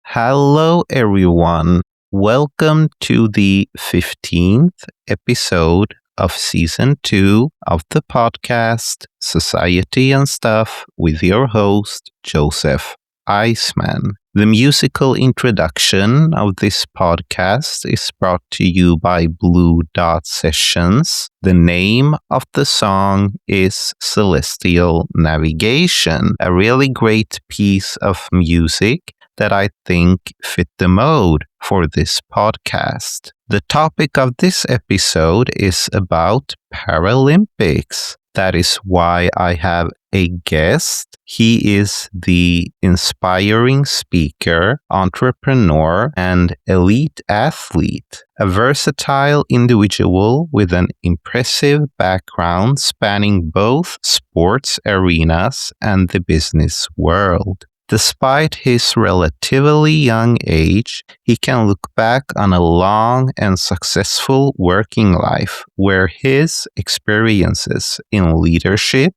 Hello, everyone. Welcome to the 15th episode of season 2 of the podcast Society and Stuff with your host, Joseph Iceman. The musical introduction of this podcast is brought to you by Blue Dot Sessions. The name of the song is Celestial Navigation, a really great piece of music that I think fit the mode for this podcast. The topic of this episode is about Paralympics. That is why I have a guest. He is the inspiring speaker, entrepreneur, and elite athlete, a versatile individual with an impressive background spanning both sports arenas and the business world. Despite his relatively young age, he can look back on a long and successful working life where his experiences in leadership,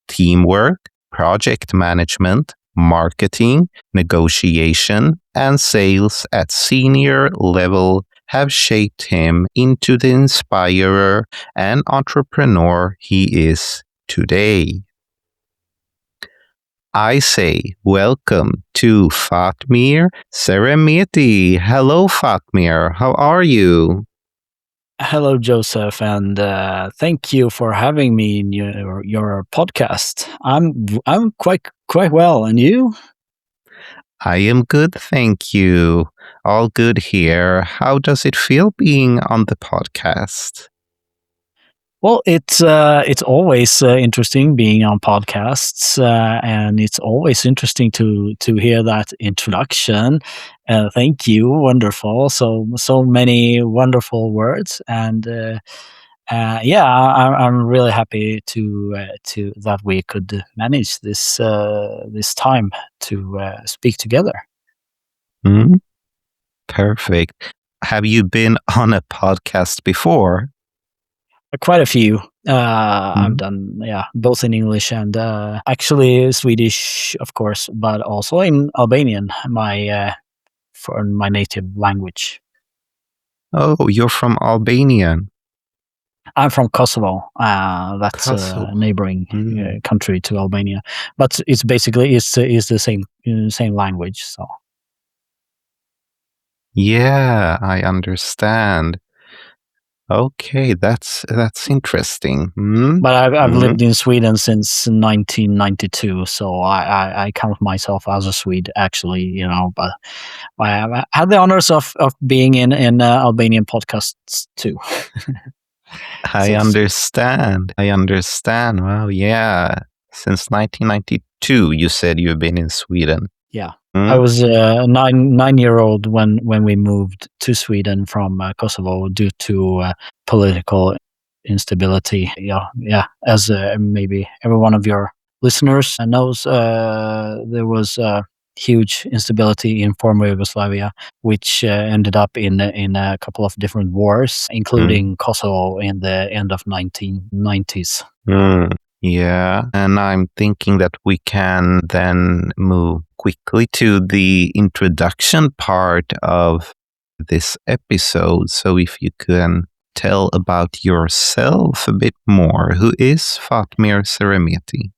teamwork, project management, marketing, negotiation, and sales at senior level have shaped him into the inspirer and entrepreneur he is today. I say welcome to Fatmir Seremeti. Hello, Fatmir. How are you? Hello, Joseph, and thank you for having me in your podcast. I'm quite well, and you? I am good, thank you. All good here. How does it feel being on the podcast? Well, it's always interesting being on podcasts, and it's always interesting to hear that introduction. Thank you, wonderful. So many wonderful words, and yeah, I'm really happy to that we could manage this time to speak together. Hmm? Perfect. Have you been on a podcast before? Quite a few. I've done, both in English and actually Swedish, of course, but also in Albanian, for my native language. Oh, you're from Albania. I'm from Kosovo. That's Kosovo. a neighboring country to Albania, but it's basically it's the same language. So Yeah, I understand. Okay, that's interesting. But I've lived in Sweden since 1992, so I count myself as a Swede, actually, But I had the honors of being in Albanian podcasts too. I understand. I understand. Well, yeah. Since 1992, you said you've been in Sweden. Yeah. I was a nine-year-old when we moved to Sweden from Kosovo due to political instability. Yeah. As maybe every one of your listeners knows, there was huge instability in former Yugoslavia, which ended up in a couple of different wars, including Kosovo in the end of 1990s. Yeah, and I'm thinking that we can then move quickly to the introduction part of this episode. So if you can tell about yourself a bit more. Who is Fatmir Seremeti?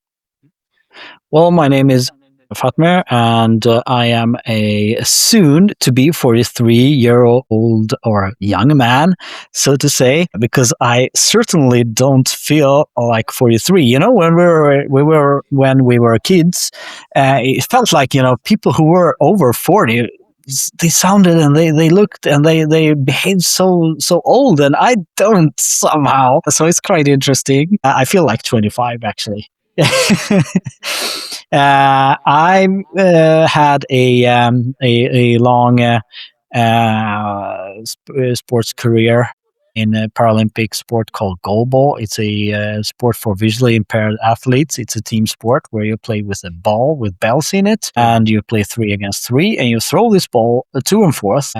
Well, my name is Fatmir, and I am a soon-to-be 43-year-old or young man, so to say, because I certainly don't feel like 43. When we were kids, it felt like people who were over 40. They sounded and they looked and they behaved so old, and I don't somehow. So it's quite interesting. I feel like 25 actually. I had a long sports career in a Paralympic sport called goalball. It's a sport for visually impaired athletes. It's a team sport where you play with a ball with bells in it, and you play 3 against 3, and you throw this ball to and forth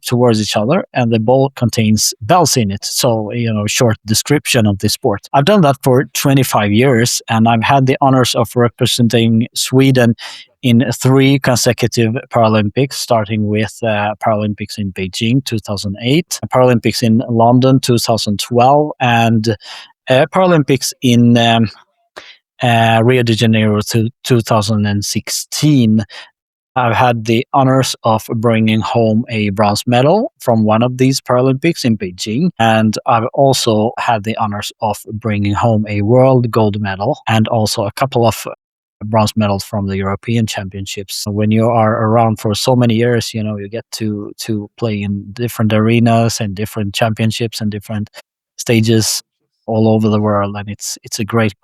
towards each other, and the ball contains bells in it. So, short description of this sport. I've done that for 25 years, and I've had the honors of representing Sweden in 3 consecutive Paralympics, starting with Paralympics in Beijing 2008, Paralympics in London 2012, and Paralympics in Rio de Janeiro 2016. I've had the honors of bringing home a bronze medal from one of these Paralympics in Beijing. And I've also had the honors of bringing home a world gold medal and also a couple of bronze medals from the European Championships. When you are around for so many years, you get to play in different arenas and different championships and different stages all over the world. And it's a great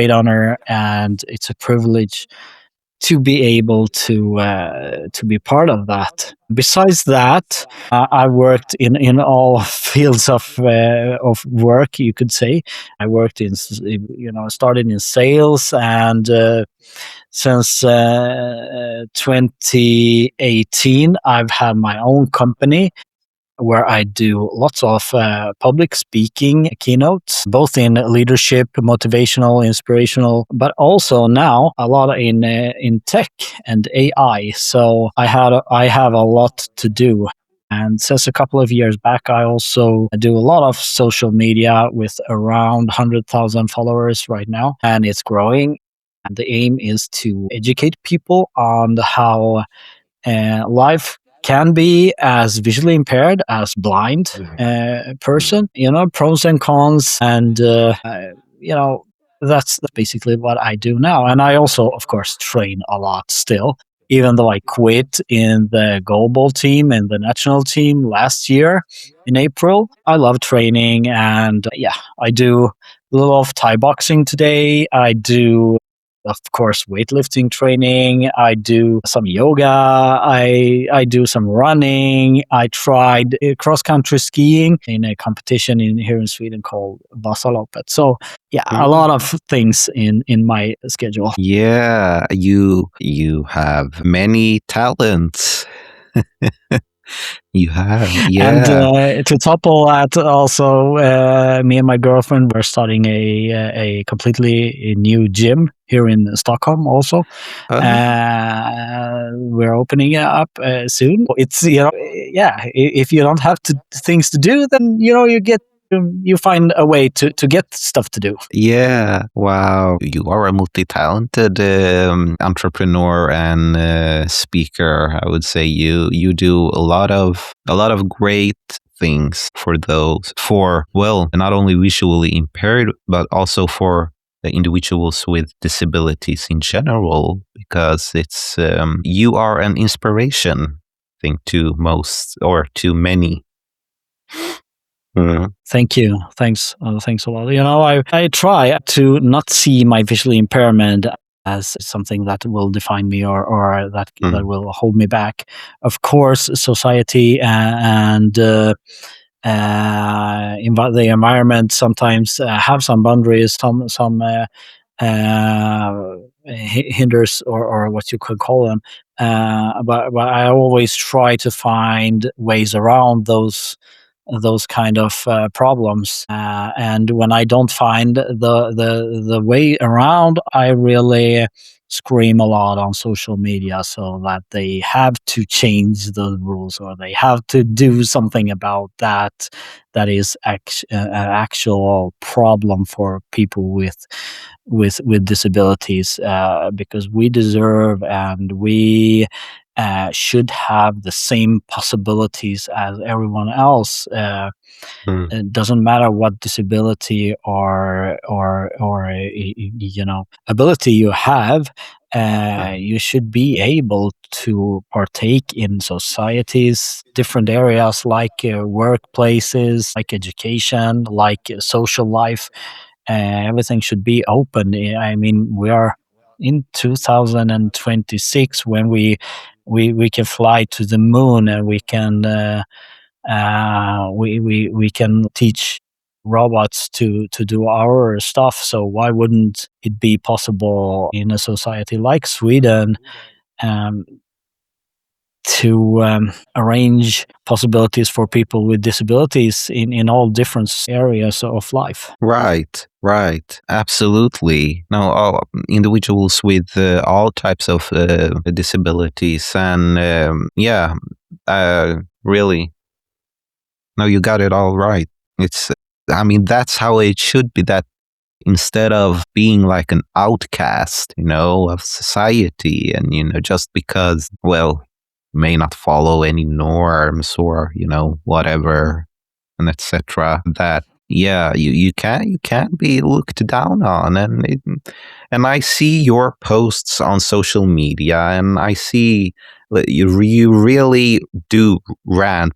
honor, and it's a privilege to be able to be part of that. Besides that, I worked in all fields of work, you could say. I worked started in sales, and since 2018, I've had my own company where I do lots of public speaking keynotes, both in leadership, motivational, inspirational, but also now a lot in tech and AI. So I have a lot to do. And since a couple of years back, I also do a lot of social media with around 100,000 followers right now, and it's growing. And the aim is to educate people on how life can be as visually impaired as blind person, pros and cons, and that's basically what I do now. And I also, of course, train a lot still, even though I quit in the global team and the national team last year in April. I love training, and I do a little of Thai boxing today. I do, of course, weightlifting training. I do some yoga. I do some running. I tried cross country skiing in a competition here in Sweden called Vasaloppet. So a lot of things in my schedule. Yeah, you have many talents. You have, And yeah. to topple that, also, me and my girlfriend were starting a completely new gym here in Stockholm. Also, Uh, we're opening it up soon. It's if you don't have things to do, then you find a way to get stuff to do. yeah, wow. You are a multi-talented entrepreneur and speaker. I would say you do a lot of great things for well, not only visually impaired, but also for the individuals with disabilities in general, because it's you are an inspiration, I think, to most or to many. Mm. Thank you. Thanks a lot. I try to not see my visual impairment as something that will define me, or that will hold me back. Of course, society and the environment sometimes have some boundaries, some hinders, or what you could call them. But I always try to find ways around those kind of problems. And when I don't find the way around, I really scream a lot on social media, so that they have to change the rules, or they have to do something about that. That is an actual problem for people with disabilities, because we deserve, and we should have the same possibilities as everyone else. It doesn't matter what disability or ability you have. You should be able to partake in societies, different areas like workplaces, like education, like social life. Everything should be open. I mean, we are in 2026 when we can fly to the moon, and we can teach robots to do our stuff. So why wouldn't it be possible in a society like Sweden? Um, arrange possibilities for people with disabilities in all different areas of life. Right, right, absolutely. No, all individuals with all types of disabilities, and really, no, you got it all right. It's, I mean, that's how it should be. That instead of being like an outcast, of society, and just because, well, may not follow any norms or whatever, and etc. That you can't be looked down on, and I see your posts on social media, and I see that you really do rant,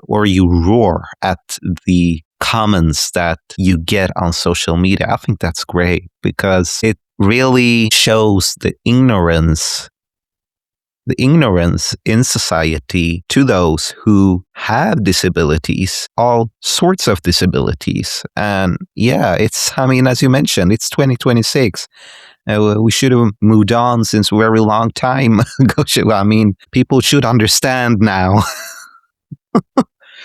or you roar at the comments that you get on social media. I think that's great because it really shows the ignorance in society to those who have disabilities, all sorts of disabilities. And I mean, as you mentioned, it's 2026. We should have moved on since a very long time ago. I mean, people should understand now.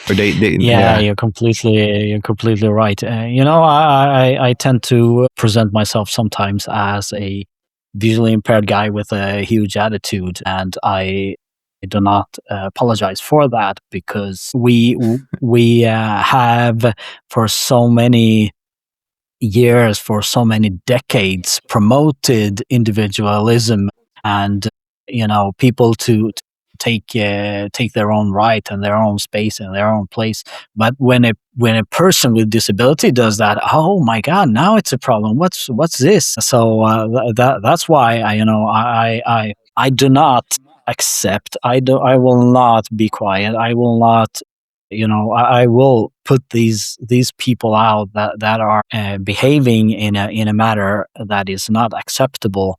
Or Yeah, yeah. you're completely right. I tend to present myself sometimes as a visually impaired guy with a huge attitude, and I do not apologize for that, because we have for so many years, for so many decades, promoted individualism and people to take their own right and their own space and their own place. But when a person with disability does that, oh my God, now it's a problem. What's this? So that's why I do not accept. I will not be quiet. I will not. I will put these people out that are behaving in a manner that is not acceptable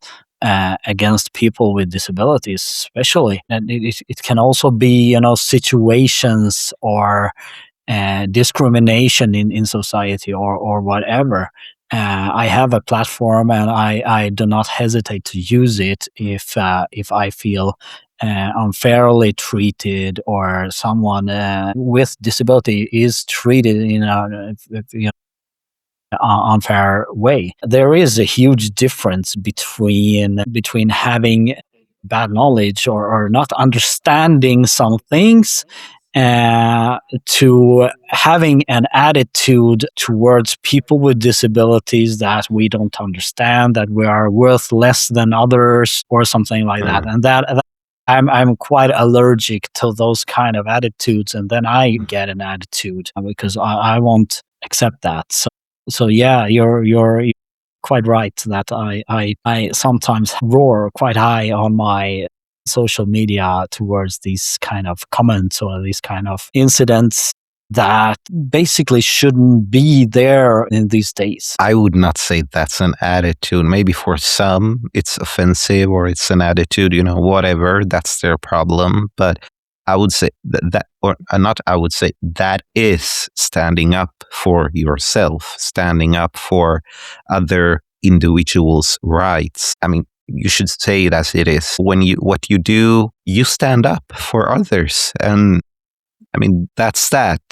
against people with disabilities, especially. And it can also be situations or discrimination in society, or whatever. I have a platform, and I do not hesitate to use it if I feel unfairly treated, or someone with disability is treated in a unfair way. There is a huge difference between having bad knowledge, or not understanding some things, to having an attitude towards people with disabilities that we don't understand, that we are worth less than others, or something like that. And I'm quite allergic to those kind of attitudes, and then I get an attitude because I won't accept that. So yeah, you're quite right that I sometimes roar quite high on my social media towards these kind of comments or these kind of incidents that basically shouldn't be there in these days. I would not say that's an attitude. Maybe for some it's offensive, or it's an attitude, whatever, that's their problem. But I would say that or not, I would say that is standing up for yourself, standing up for other individuals' rights. I mean, you should say it as it is. What you do, you stand up for others. And I mean, that's that.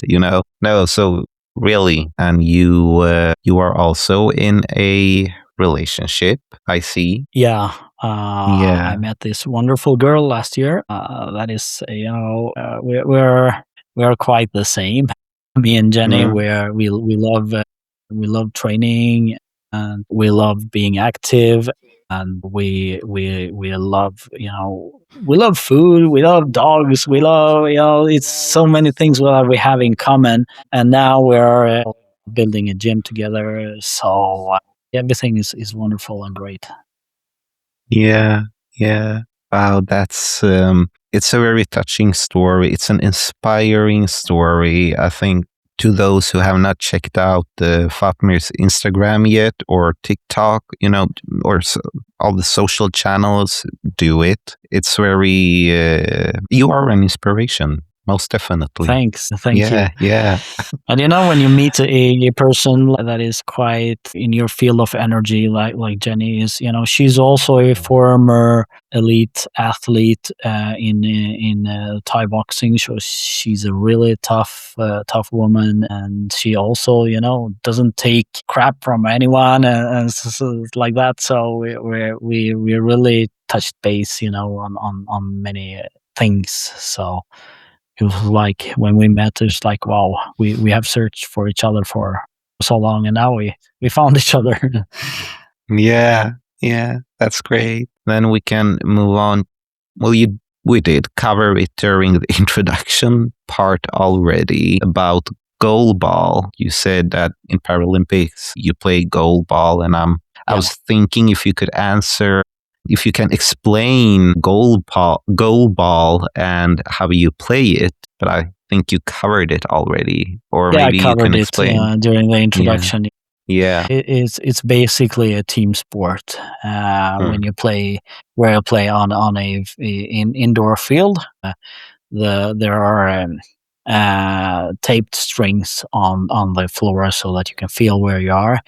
No, so really, and you are also in a relationship, I see. Yeah, I Yeah. met this wonderful girl last year. That is, we're quite the same. Me and Jenny, Mm. we love training, and we love being active, and we love we love food, we love dogs, we love it's so many things that we have in common. And now we're building a gym together. So everything is wonderful and great. Yeah, yeah. Wow, that's it's a very touching story. It's an inspiring story. I think to those who have not checked out the Fatmir's Instagram yet, or TikTok, or all the social channels, do it. It's very you are an inspiration. most definitely. Thanks. Thank you. Yeah. And when you meet a person that is quite in your field of energy, like Jenny is, she's also a former elite athlete in Thai boxing. So she's a really tough woman, and she also, doesn't take crap from anyone, and so like that. So we really touched base, on many things. So it was like when we met, it's like, wow, we have searched for each other for so long, and now we found each other. Yeah, that's great. Then we can move on. Well, we did cover it during the introduction part already about goalball. You said that in Paralympics you play goalball, and I was thinking if you could answer, if you can explain goalball and how you play it, but I think you covered it already, or Yeah, I maybe you can covered it explain. during the introduction. Yeah. It's basically a team sport when you play where you play on a indoor field. There are taped strings on the floor so that you can feel where you are.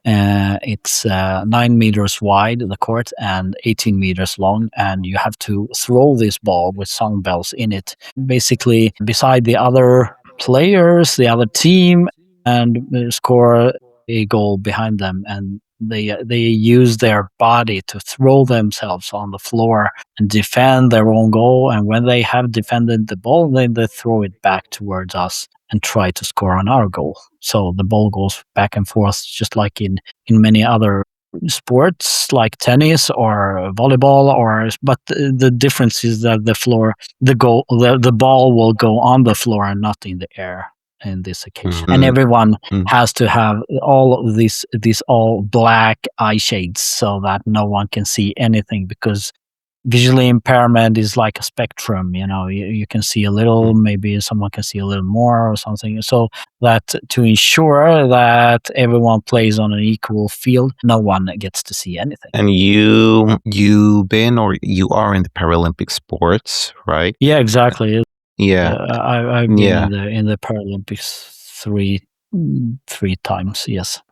It's 9 meters wide, the court, and 18 meters long, and you have to throw this ball with sound bells in it, basically beside the other players, the other team, and score a goal behind them. And they use their body to throw themselves on the floor and defend their own goal. And when they have defended the ball, then they throw it back towards us and try to score on our goal. So the ball goes back and forth, just like in many other sports like tennis or volleyball. But the difference is that the ball will go on the floor and not in the air in this occasion. And everyone has to have all of these all black eye shades so that no one can see anything, because visually impairment is like a spectrum. You can see a little, maybe someone can see a little more or something. So that to ensure that everyone plays on an equal field, no one gets to see anything. And you are in the Paralympic sports, right? Yeah, exactly. Yeah. I've been in the Paralympics three times. Yes.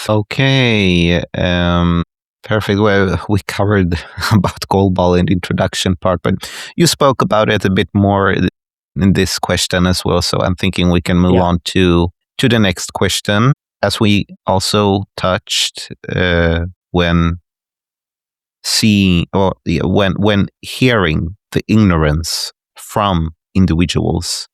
Okay. Perfect. Well, we covered about goalball in the introduction part, but you spoke about it a bit more in this question as well. So I'm thinking we can move on to the next question, as we also touched when when hearing the ignorance from individuals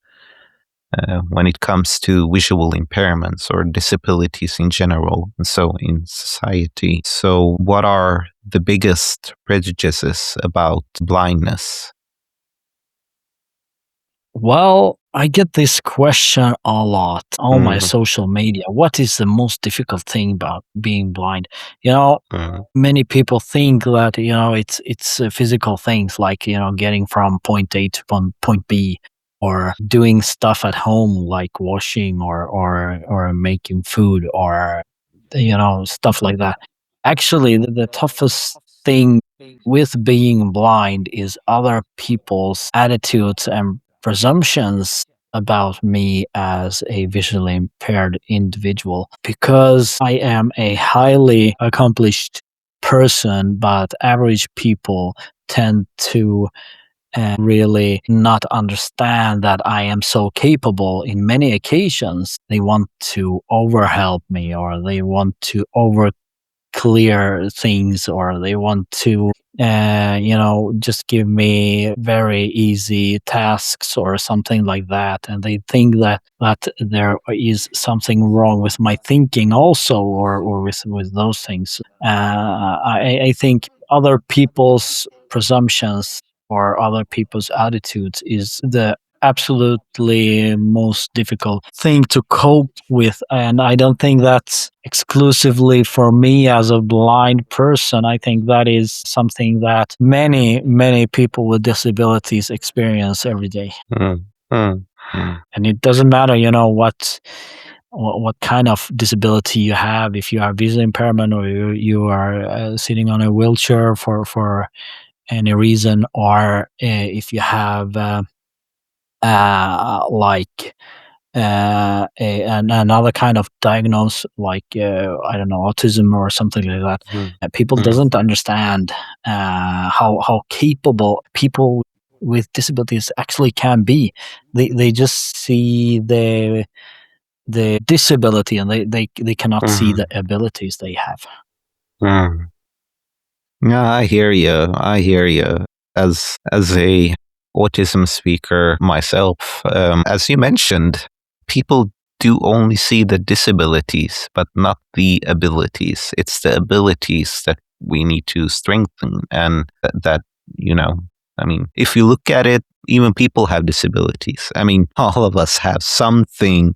when it comes to visual impairments or disabilities in general, and so in society. So, what are the biggest prejudices about blindness? Well, I get this question a lot on my social media. What is the most difficult thing about being blind? Many people think that it's physical things like getting from point A to point B, or doing stuff at home like washing or making food, or stuff like that. Actually, the toughest thing with being blind is other people's attitudes and presumptions about me as a visually impaired individual, because I am a highly accomplished person, but average people tend to really not understand that I am so capable. In many occasions, they want to overhelp me, or they want to over clear things, or they want to just give me very easy tasks or something like that, and they think that there is something wrong with my thinking also, or with those things. I think other people's presumptions or other people's attitudes is the absolutely most difficult thing to cope with. And I don't think that's exclusively for me as a blind person. I think that is something that many people with disabilities experience every day. And it doesn't matter, what kind of disability you have. If you have visual impairment, or you are sitting on a wheelchair for any reason, or if you have like another kind of diagnose, like I don't know, autism or something like that. Mm. People Mm. doesn't understand how capable people with disabilities actually can be. They just see the disability, and they cannot see the abilities they have. Mm. Yeah, I hear you. I hear you. As a autism speaker myself, as you mentioned, people do only see the disabilities, but not the abilities. It's the abilities that we need to strengthen, and that you know. I mean, if you look at it, even people have disabilities. I mean, all of us have something.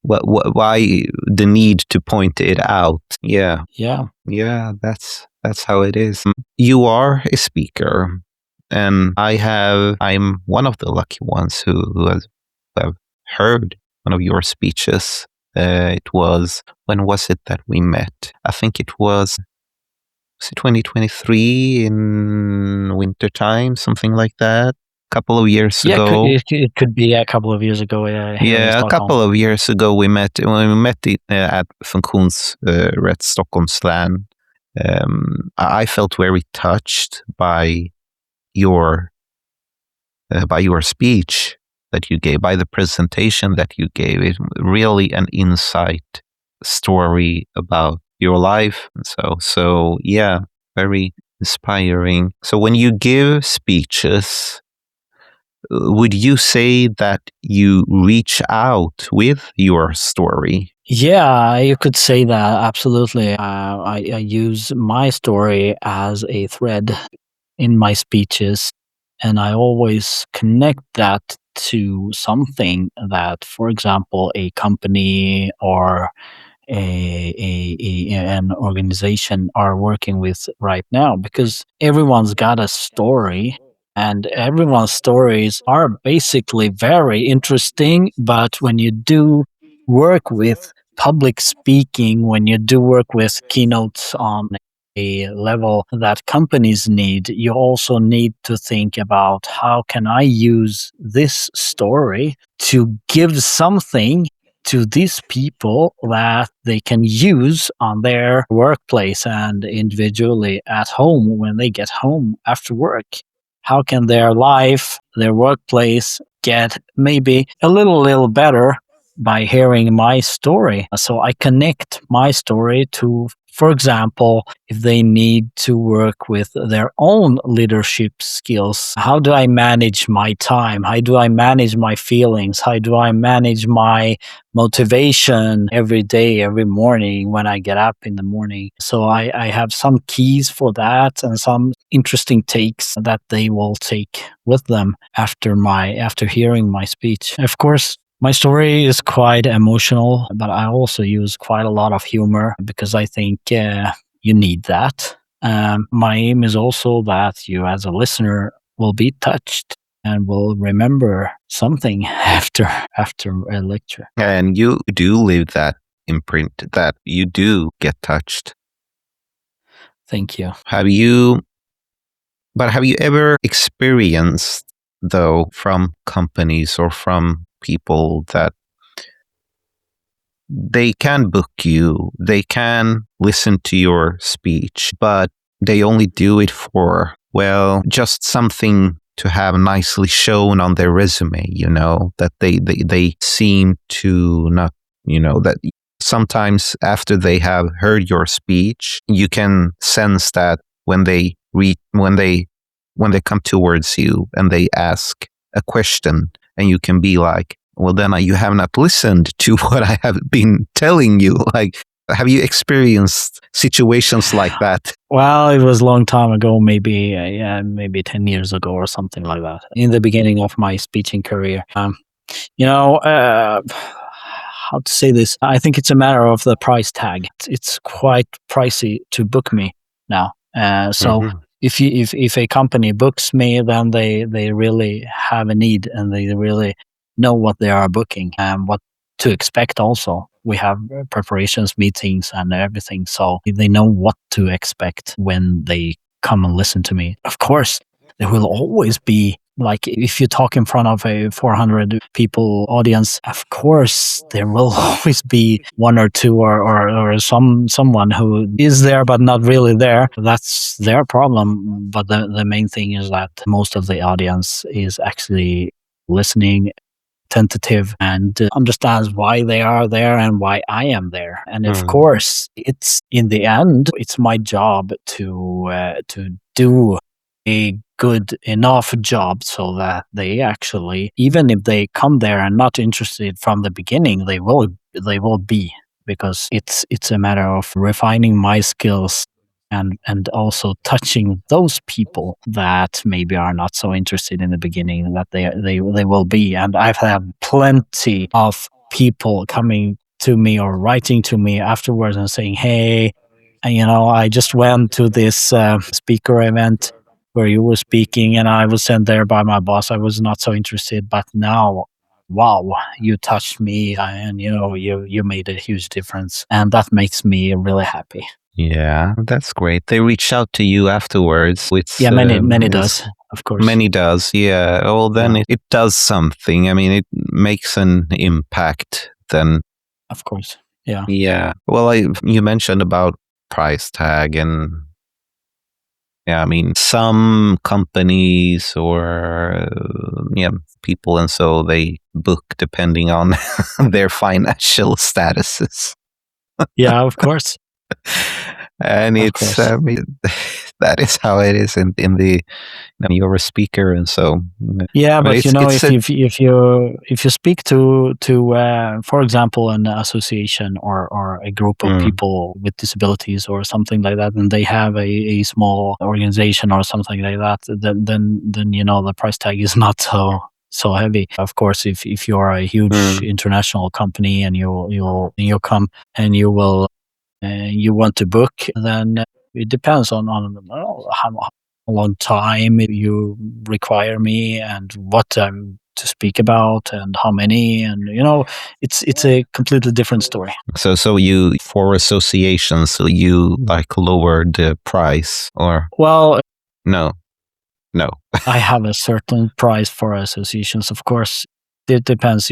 Why the need to point it out? Yeah, Yeah. yeah, that's how it is. You are a speaker, and I'm one of the lucky ones who have heard one of your speeches. It was, when was it that we met? I think it was it 2023 in winter time, something like that. A couple of years Yeah, ago. it could be a couple of years ago here in Yeah, a Stockholm. couple of years ago we met when we met at Funktionsrätt Stockholms län. I felt very touched your by your speech that you gave, by the presentation that you gave. It really an insight story about your life. So yeah, very inspiring. So when you give speeches, would you say that you reach out with your story? Yeah, you could say that, absolutely. I use my story as a thread in my speeches, and I always connect that to something that, for example, a company or an organization are working with right now, because everyone's got a story, and everyone's stories are basically very interesting. But when you do work with public speaking, when you do work with keynotes on a level that companies need, you also need to think about, how can I use this story to give something to these people that they can use on their workplace and individually at home when they get home after work? How can their life, their workplace get maybe a little better by hearing my story? So I connect my story to, for example, if they need to work with their own leadership skills. How do I manage my time? How do I manage my feelings? How do I manage my motivation every day, every morning when I get up in the morning? So I have some keys for that, and some interesting takes that they will take with them after hearing my speech. Of course, my story is quite emotional, but I also use quite a lot of humor, because I think you need that. My aim is also that you, as a listener, will be touched and will remember something after a lecture. And you do leave that imprint, that you do get touched. Thank you. Have you ever experienced, though, from companies or from people that they can book you, they can listen to your speech, but they only do it for, well, just something to have nicely shown on their resume, that they seem to not, that sometimes after they have heard your speech, you can sense that when they when they come towards you and they ask a question, and you can be like, well, then you have not listened to what I have been telling you. Like, have you experienced situations like that? Well, it was a long time ago, maybe maybe 10 years ago or something like that, in the beginning of my speaking career. You know, how to say this? I think it's a matter of the price tag. It's quite pricey to book me now. So Mhm. if a company books me, then they really have a need, and they really know what they are booking and what to expect. Also, we have preparations, meetings, and everything, so they know what to expect when they come and listen to me. Of course, there will always be like if you talk in front of a 400 people audience, of course there will always be one or two or someone who is there but not really there. That's their problem. But the main thing is that most of the audience is actually listening, tentative, and understands why they are there and why I am there. And of course, it's in the end, it's my job to do a good enough job so that they actually, even if they come there and not interested from the beginning, they will be, because it's a matter of refining my skills and also touching those people that maybe are not so interested in the beginning, that they will be. And I've had plenty of people coming to me or writing to me afterwards and saying, hey, I just went to this speaker event where you were speaking, and I was sent there by my boss. I was not so interested, but now, wow, you touched me, and you made a huge difference, and that makes me really happy. Yeah, that's great. They reach out to you afterwards. Yeah, many does, of course. Many does, yeah. Well, then Yeah. it does something. I mean, it makes an impact then. Of course, yeah. Yeah. Well, you mentioned about price tag, and yeah, I mean, some companies or people, and so they book depending on their financial statuses. Yeah, of course. And Of it's, course. I mean, that is how it is in the, you're a speaker, and so Yeah, but it's if you speak to for example, an association or a group of people with disabilities or something like that, and they have a small organization or something like that, then the price tag is not so heavy. Of course, if you're a huge international company and you'll come and you want to book, then it depends on how long time you require me and what to speak about and how many, and it's a completely different story. so you, for associations, so you like lowered the price, or Well, no? I have a certain price for associations, of course. It depends,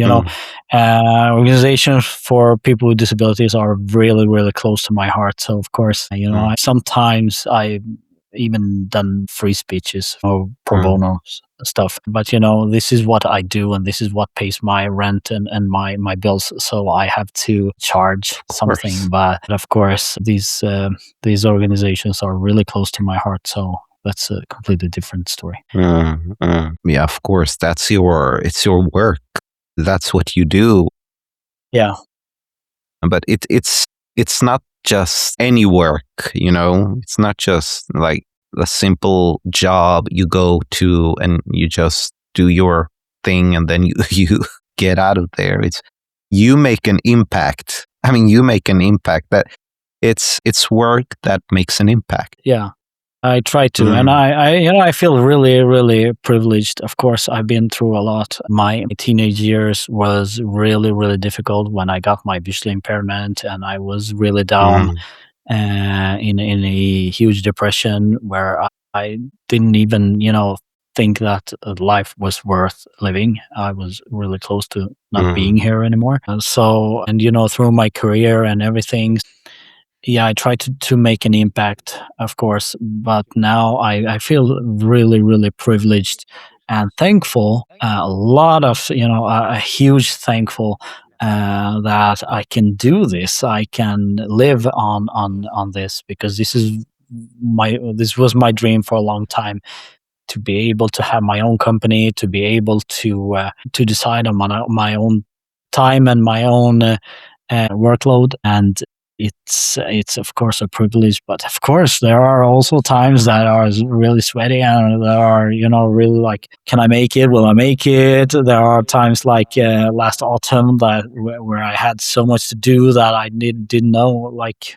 organizations for people with disabilities are really, really close to my heart. So, of course, sometimes I even done free speeches or pro bono stuff. But, this is what I do, and this is what pays my rent and my bills. So I have to charge something. But, of course, these organizations are really close to my heart. So that's a completely different story. Yeah, of course. It's your work. That's what you do. Yeah. But it's not just any work, It's not just like a simple job you go to and you just do your thing and then you get out of there. You make an impact. I mean, you make an impact. That it's work that makes an impact. Yeah. I try to, and I feel really, really privileged. Of course, I've been through a lot. My teenage years was really, really difficult when I got my visual impairment, and I was really down in a huge depression where I didn't even, think that life was worth living. I was really close to not being here anymore. So, and through my career and everything, yeah, I try to make an impact, of course, but now I feel really, really privileged and thankful. A lot of, a huge thankful that I can do this. I can live on this, because this was my dream for a long time, to be able to have my own company, to be able to decide on my own time and my own workload. And it's of course a privilege, but of course there are also times that are really sweaty, and there are really like, can I make it, will I make it? There are times like last autumn where I had so much to do that I didn't know, like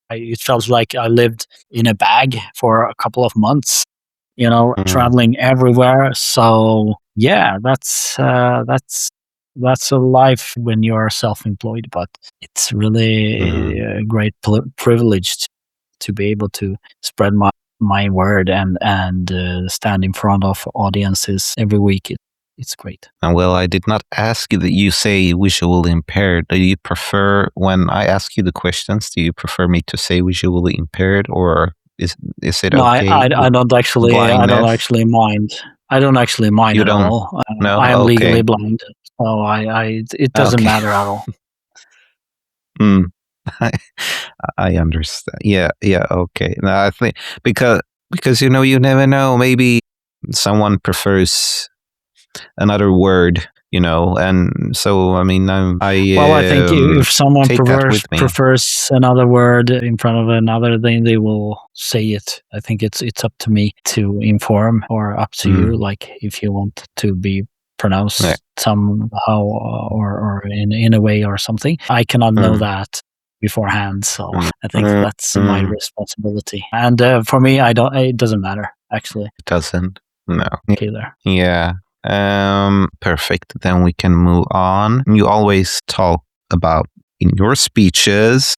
it felt like I lived in a bag for a couple of months, traveling everywhere. So yeah, that's a life when you're self-employed, but it's really a great privilege to be able to spread my word and stand in front of audiences every week. It's great. And well, I did not ask you that you say visually impaired. Do you prefer, when I ask you the questions, do you prefer me to say visually impaired, or is it No, okay I with don't blindness? actually mind. I don't actually mind You at don't? all. No? I am legally Okay. blind, so it doesn't Okay. matter at all. Hmm. I, I understand. Yeah, yeah, okay. No, I think because you never know. Maybe someone prefers another word, and so I mean, Well, I think if someone take that with me. prefers another word in front of another, then they will say it. I think it's up to me to inform, or up to you. Mm, Like if you want to be yeah, pronounced somehow, or in a way or something, I cannot know mm, that beforehand. So mm, I think mm, that's my mm. responsibility. And for me, I don't. It doesn't matter actually. It doesn't. No. Okay, there. Yeah. Perfect. Then we can move on. You always talk about in your speeches,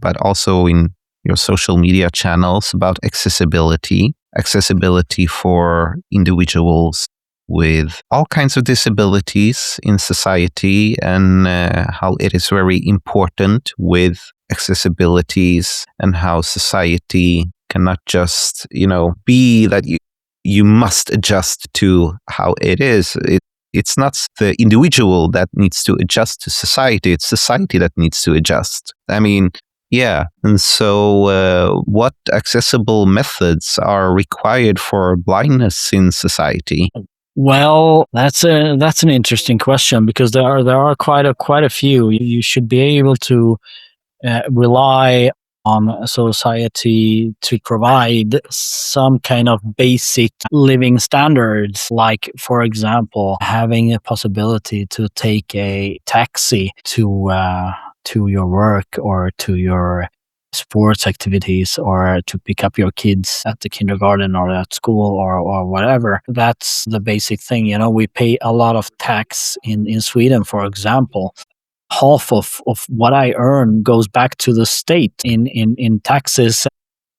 but also in your social media channels about accessibility for individuals with all kinds of disabilities in society, and how it is very important with accessibilities, and how society cannot just, be that you must adjust to how it is. It's not the individual that needs to adjust to society, it's society that needs to adjust. I mean, yeah. And so, what accessible methods are required for blindness in society? Well, that's an interesting question, because there are quite a few. You should be able to rely on society to provide some kind of basic living standards, like, for example, having a possibility to take a taxi to your work, or to your sports activities, or to pick up your kids at the kindergarten or at school, or whatever. That's the basic thing. We pay a lot of tax in Sweden, for example. Half of what I earn goes back to the state in taxes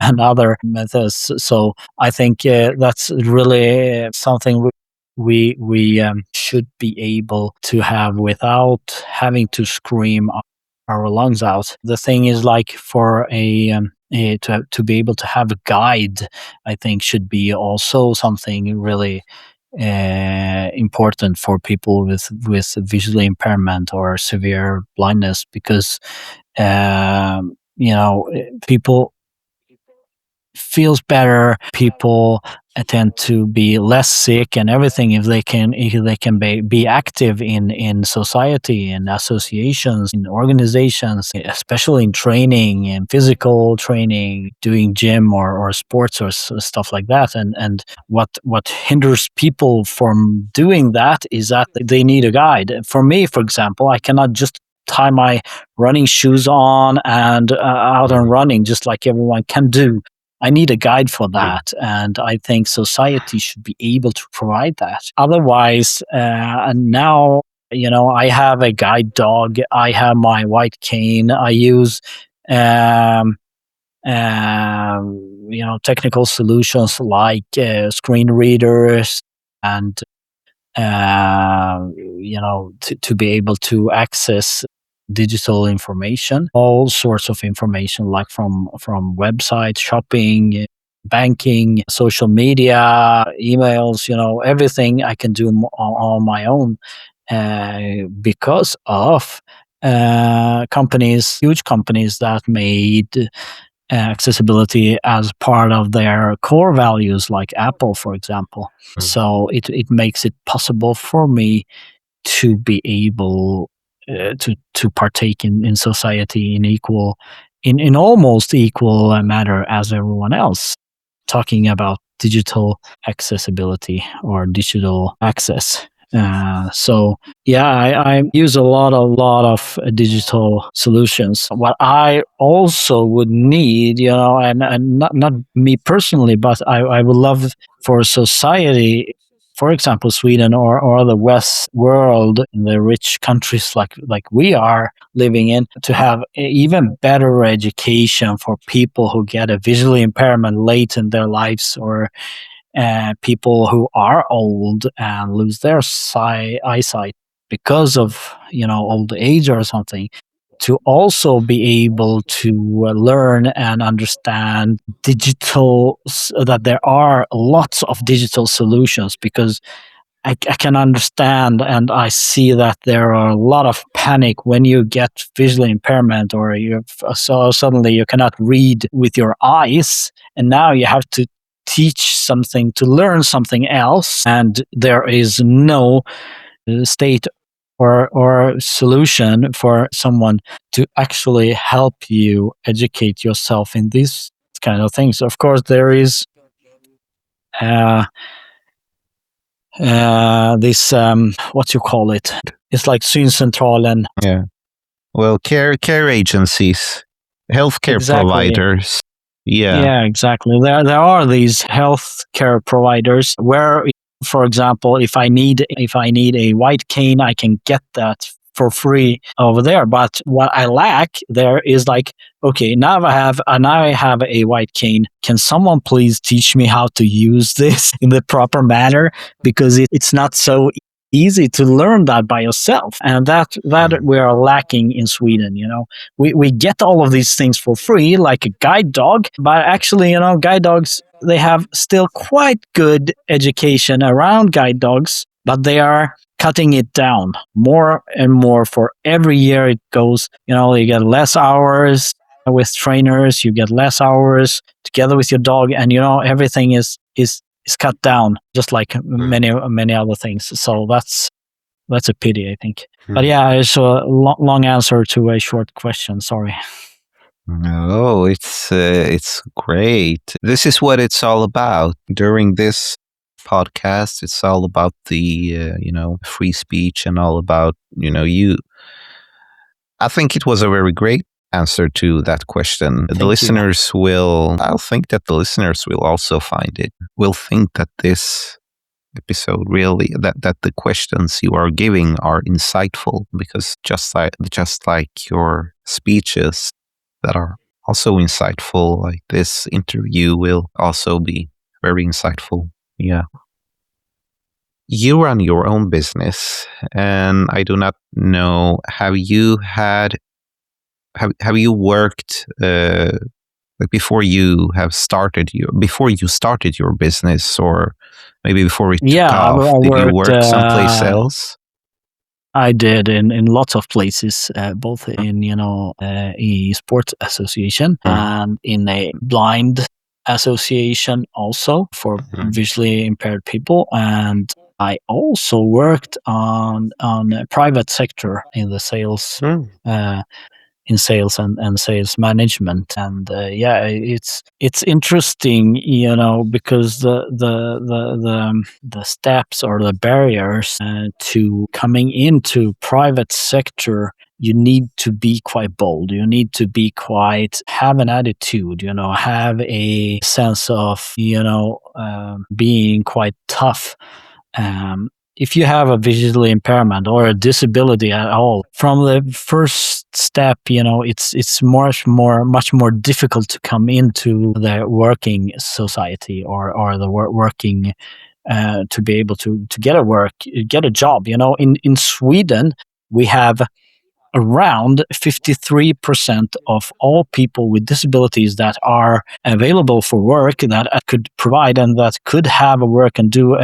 and other methods. So I think that's really something we should be able to have without having to scream our lungs out. The thing is, like, for to be able to have a guide, I think should be also something really important for people with visual impairment or severe blindness, because people feels better. People tend to be less sick and everything if they can be active in society, in associations, in organizations, especially in training and physical training, doing gym or sports or stuff like that. And what hinders people from doing that is that they need a guide. For me, for example, I cannot just tie my running shoes on and out and running just like everyone can do. I need a guide for that, and I think society should be able to provide that. Otherwise, and now, I have a guide dog. I have my white cane. I use, um, technical solutions like screen readers, and to be able to access digital information, all sorts of information, like from websites, shopping, banking, social media, emails, everything I can do on my own, because of huge companies that made accessibility as part of their core values, like Apple, for example. So it makes it possible for me to be able to partake in society in almost equal manner as everyone else. Talking about digital accessibility or digital access. So yeah, I use a lot of digital solutions. What I also would need, and not me personally, but I would love for society for example, Sweden or the West world, the rich countries like we are living in, to have even better education for people who get a visually impairment late in their lives, or people who are old and lose their eyesight because of old age or something, to also be able to learn and understand that there are lots of digital solutions, because I can understand and I see that there are a lot of panic when you get visual impairment, or so suddenly you cannot read with your eyes, and now you have to teach something to learn something else, and there is no state or solution for someone to actually help you educate yourself in these kind of things. Of course, there is uh, this what you call it? It's like Syncentralen. Yeah. Well, care agencies, healthcare Exactly. providers. Yeah. Yeah, exactly. There are these healthcare providers where, for example, if I need a white cane, I can get that for free over there. But what I lack there is like, okay, now I have a white cane. Can someone please teach me how to use this in the proper manner? Because it's not so easy to learn that by yourself, and that we are lacking in Sweden. We get all of these things for free, like a guide dog, but actually, guide dogs, they have still quite good education around guide dogs, but they are cutting it down more and more for every year it goes. You get less hours with trainers, you get less hours together with your dog, and everything is cut down, just like many other things. So that's a pity, I think. But yeah, it's a long answer to a short question. Sorry. No, it's great. This is what it's all about. During this podcast, it's all about the free speech and all about you. I think it was a very great answer to that question. Thank The you. listeners will. I'll think that the listeners will also find it. Will think that this episode really that the questions you are giving are insightful, because just like your speeches that are also insightful, like this interview will also be very insightful. Yeah. You run your own business, and I do not know, have you worked like before you started your business, or maybe before it took Yeah, off, I did you worked. work someplace else? I did in lots of places, both in a sports association and in a blind association, also for visually impaired people. And I also worked on a private sector in the sales. In sales and sales management, and yeah, it's interesting, because the steps or the barriers to coming into private sector, you need to be quite bold, you need to be quite, have an attitude, have a sense of being quite tough. If you have a visual impairment or a disability at all, from the first step, it's much more difficult to come into the working society, or the working, to be able to get a job. In Sweden, we have around 53% of all people with disabilities that are available for work, that could provide and that could have a work and do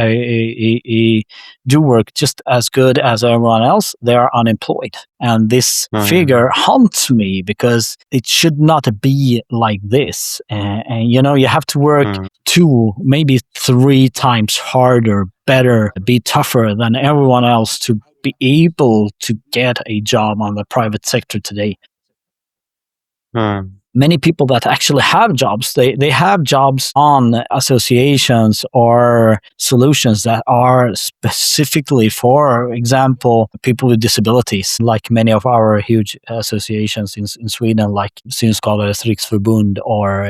do work just as good as everyone else. They are unemployed, and this figure haunts me, because it should not be like this. And you have to work 2, maybe 3 times harder, better, be tougher than everyone else to be able to get a job on the private sector today. Many people that actually have jobs, they have jobs on associations or solutions that are specifically, for example, people with disabilities, like many of our huge associations in Sweden, like Synskadades Riksförbund or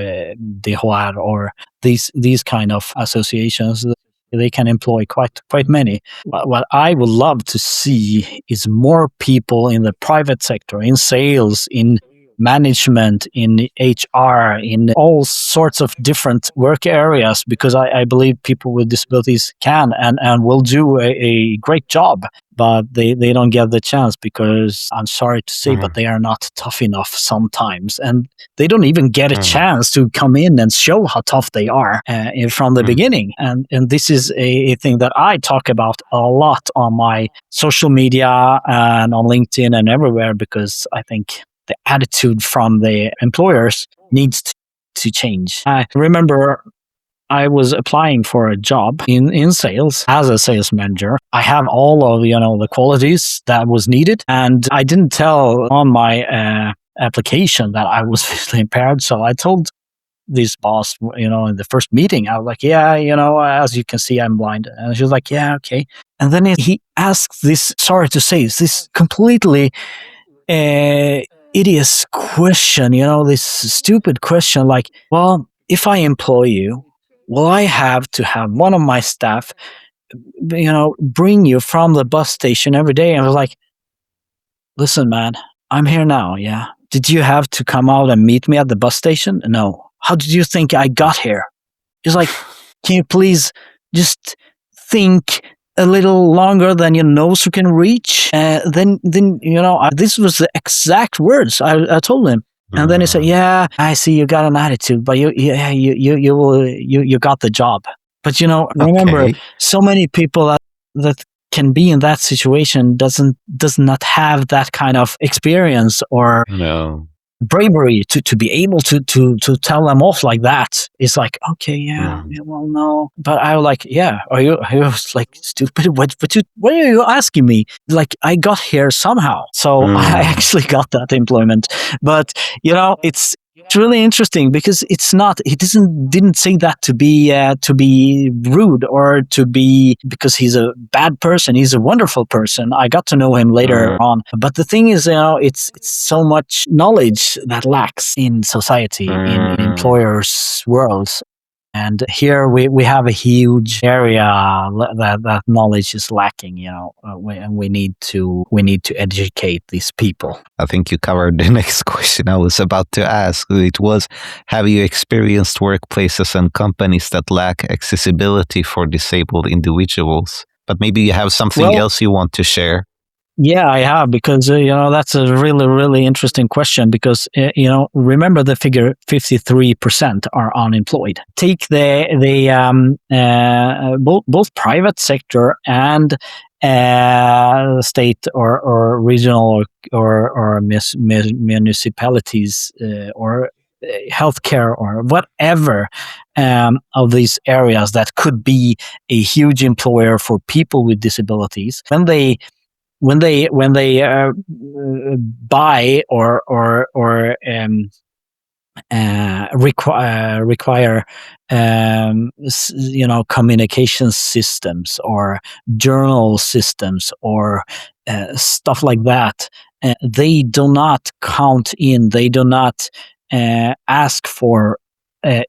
DHR, or these kind of associations. they can employ quite many. What I would love to see is more people in the private sector, in sales, in management, in HR, in all sorts of different work areas, because I believe people with disabilities can and will do a great job, but they don't get the chance because, I'm sorry to say, but they are not tough enough sometimes. And they don't even get a chance to come in and show how tough they are from the beginning. And this is a thing that I talk about a lot on my social media and on LinkedIn and everywhere, because I think the attitude from the employers needs to change. I remember I was applying for a job in sales as a sales manager. I have all of the qualities that was needed, and I didn't tell on my application that I was visually impaired. So I told this boss, in the first meeting, I was like, yeah, as you can see, I'm blind. And she was like, yeah, okay. And then he asked this, sorry to say, this completely idiot question, this stupid question, like, well, if I employ you, will I have to have one of my staff, bring you from the bus station every day? And I was like, listen, man, I'm here now. Yeah. Did you have to come out and meet me at the bus station? No. How did you think I got here? It's like, can you please just think a little longer than your nose can reach? Then this was the exact words I told him. And then he said, yeah, I see you got an attitude, but you got the job. But remember, so many people that can be in that situation does not have that kind of experience or bravery to be able to tell them off like that. It's like, okay, yeah, well, no. But I was like, yeah, are you like stupid? What are you asking me? Like, I got here somehow. So I actually got that employment. But it's really interesting because he didn't say that to be rude or to be because he's a bad person. He's a wonderful person. I got to know him later on. But the thing is, it's so much knowledge that lacks in society, in employers' worlds. And here we have a huge area that knowledge is lacking, and we need to educate these people. I think you covered the next question I was about to ask. It was, have you experienced workplaces and companies that lack accessibility for disabled individuals? But maybe you have something else you want to share. Yeah, I have, because that's a really, really interesting question. Because remember the figure: 53% are unemployed. Take the both private sector and state or regional or municipalities or healthcare or whatever of these areas that could be a huge employer for people with disabilities. When they buy or require communication systems or journal systems or stuff like that, they do not count in. They do not ask for.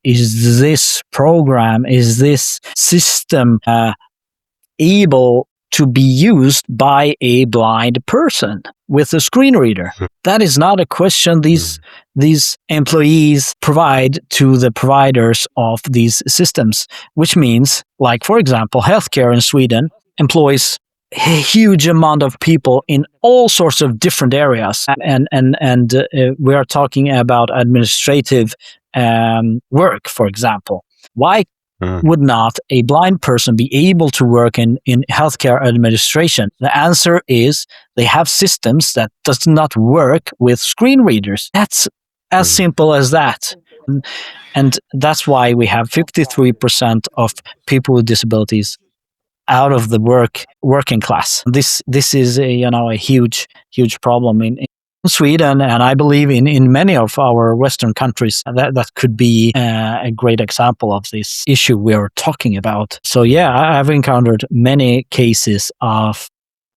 Is this program? Is this system able to be used by a blind person with a screen reader? That is not a question these employees provide to the providers of these systems, which means, like, for example, healthcare in Sweden employs a huge amount of people in all sorts of different areas. And we are talking about administrative work, for example. Why would not a blind person be able to work in healthcare administration? The answer is they have systems that does not work with screen readers. That's as simple as that. And that's why we have 53% of people with disabilities out of the working class. This is a huge problem in Sweden, and I believe in many of our Western countries. That could be a great example of this issue we are talking about. So yeah, I've encountered many cases of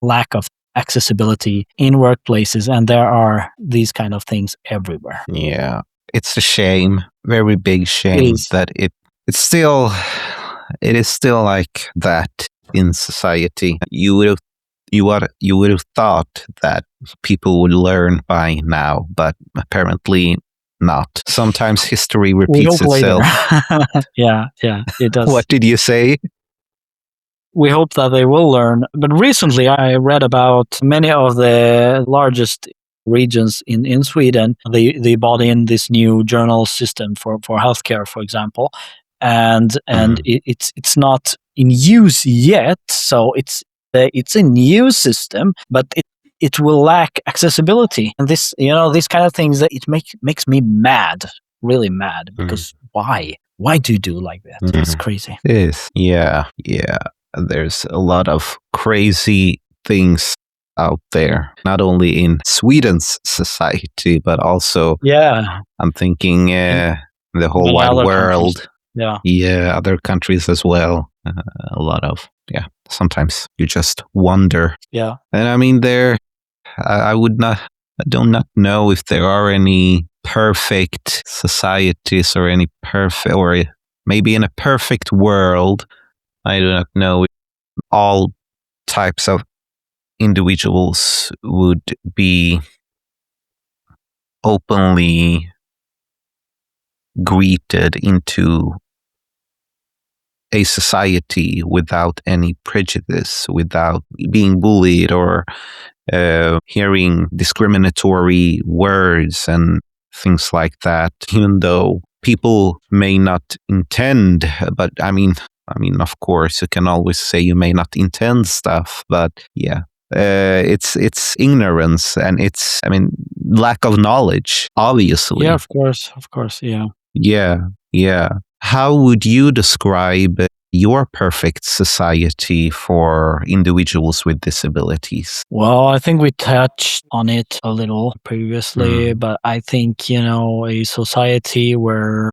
lack of accessibility in workplaces, and there are these kind of things everywhere. Yeah, it's a shame, very big shame, that it's still it is still like that in society. You would have thought that people would learn by now, but apparently not. Sometimes history We repeats hope later. itself. Yeah, it does. What did you say? We hope that they will learn. But recently, I read about many of the largest regions in Sweden. They bought in this new journal system for healthcare, for example, and it's not in use yet. So it's a new system, but it will lack accessibility. And these kind of things that it makes me mad, really mad, because why? Why do you do like that? It's crazy. It is. Yeah. There's a lot of crazy things out there, not only in Sweden's society, but also, Yeah, I'm thinking, the whole many wide other world. countries. Yeah. Yeah, other countries as well. A lot of, yeah, sometimes you just wonder. Yeah. And I mean, I do not know if there are any perfect societies or any perfect, or maybe in a perfect world, I do not know if all types of individuals would be openly greeted into a society without any prejudice, without being bullied or hearing discriminatory words and things like that, even though people may not intend. But I mean, of course, you can always say you may not intend stuff, but yeah. It's ignorance, and it's, I mean, lack of knowledge, obviously. Yeah, of course, yeah. Yeah. How would you describe your perfect society for individuals with disabilities? Well, I think we touched on it a little previously, but I think, a society where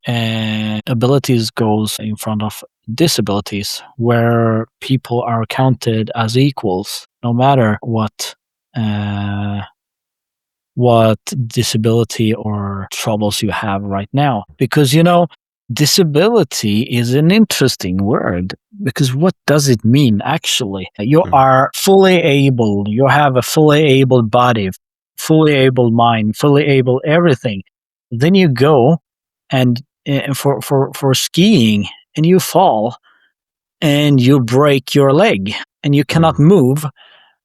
abilities goes in front of disabilities, where people are counted as equals, no matter what disability or troubles you have right now. Because, disability is an interesting word, because what does it mean actually? You are fully able, you have a fully able body, fully able mind, fully able everything. Then you go and for skiing, and you fall and you break your leg and you cannot move,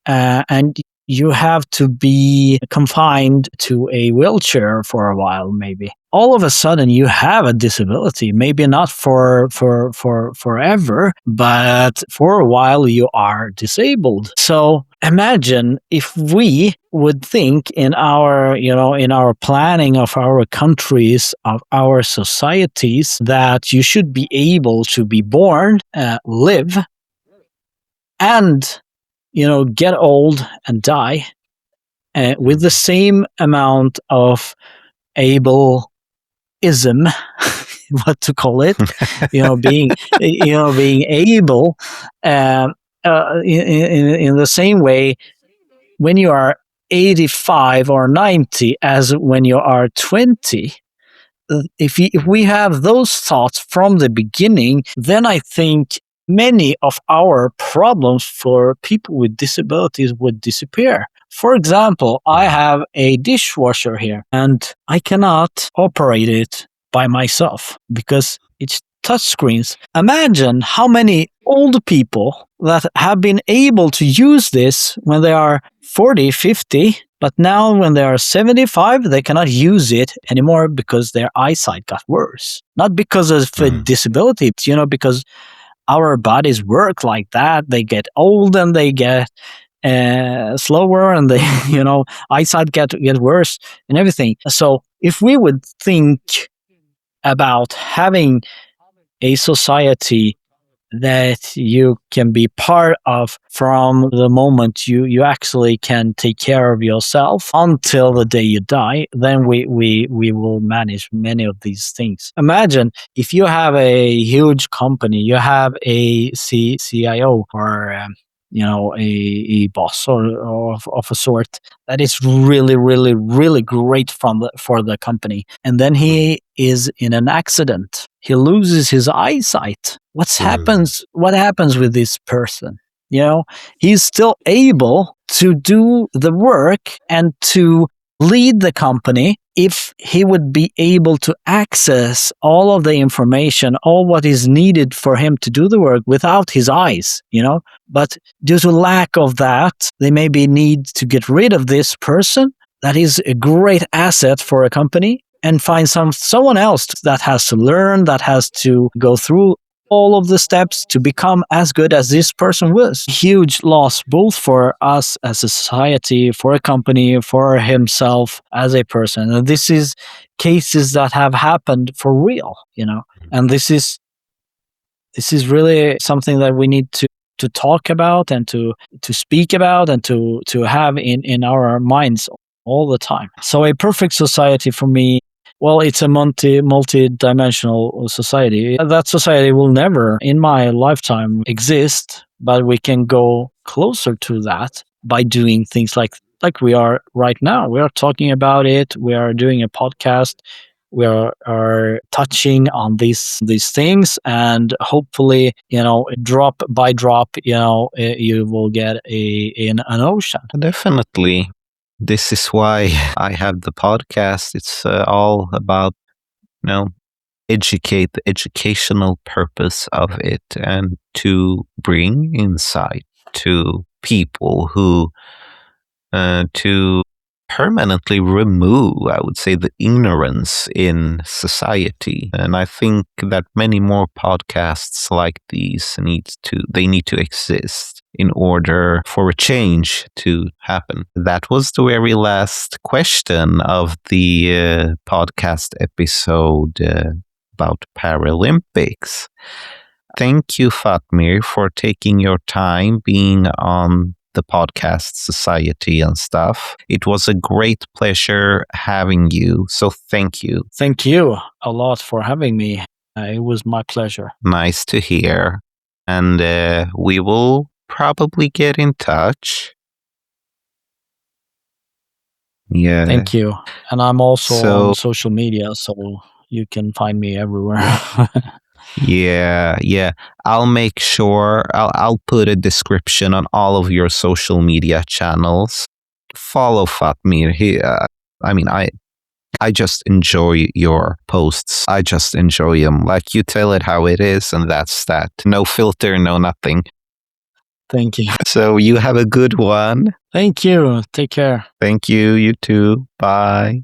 and you have to be confined to a wheelchair for a while, maybe. All of a sudden, you have a disability. Maybe not for forever, but for a while you are disabled. So imagine if we would think in our planning of our countries, of our societies, that you should be able to be born, live, and get old and die with the same amount of ableism, what to call it, being able, in the same way when you are 85 or 90 as when you are 20. If we have those thoughts from the beginning, then I think many of our problems for people with disabilities would disappear. For example, I have a dishwasher here, and I cannot operate it by myself because it's touchscreens. Imagine how many old people that have been able to use this when they are 40, 50, but now when they are 75, they cannot use it anymore because their eyesight got worse. Not because of a disability, because our bodies work like that. They get old and they get slower, and they, eyesight get worse and everything. So if we would think about having a society that you can be part of from the moment you actually can take care of yourself until the day you die, then we will manage many of these things. Imagine if you have a huge company, you have a CIO or a boss or of a sort that is really, really, really great for the company. And then he is in an accident. He loses his eyesight. What happens with this person? He's still able to do the work and to lead the company if he would be able to access all of the information, all what is needed for him to do the work without his eyes. But due to lack of that, they maybe need to get rid of this person that is a great asset for a company and find someone else that has to learn, that has to go through all of the steps to become as good as this person was. Huge loss, both for us as a society, for a company, for himself as a person. And this is cases that have happened for real, and this is really something that we need to talk about and to speak about and to have in our minds all the time. So a perfect society for me, well, it's a multi-dimensional society. That society will never, in my lifetime, exist, but we can go closer to that by doing things like we are right now. We are talking about it. We are doing a podcast. We are touching on these things, and hopefully, drop by drop, you will get an ocean. Definitely. This is why I have the podcast. It's all about, educate the educational purpose of it and to bring insight to people who to permanently remove, I would say, the ignorance in society. And I think that many more podcasts like these need to exist in order for a change to happen. That was the very last question of the podcast episode about Paralympics. Thank you, Fatmir, for taking your time being on the podcast Society and stuff. It was a great pleasure having you. So thank you. Thank you a lot for having me. It was my pleasure. Nice to hear. And we will probably get in touch. Yeah. Thank you. And I'm also on social media, so you can find me everywhere. Yeah. I'll make sure I'll put a description on all of your social media channels. Follow Fatmir. I just enjoy your posts. I just enjoy them. Like, you tell it how it is, and that's that. No filter, no nothing. Thank you. So you have a good one. Thank you. Take care. Thank you. You too. Bye.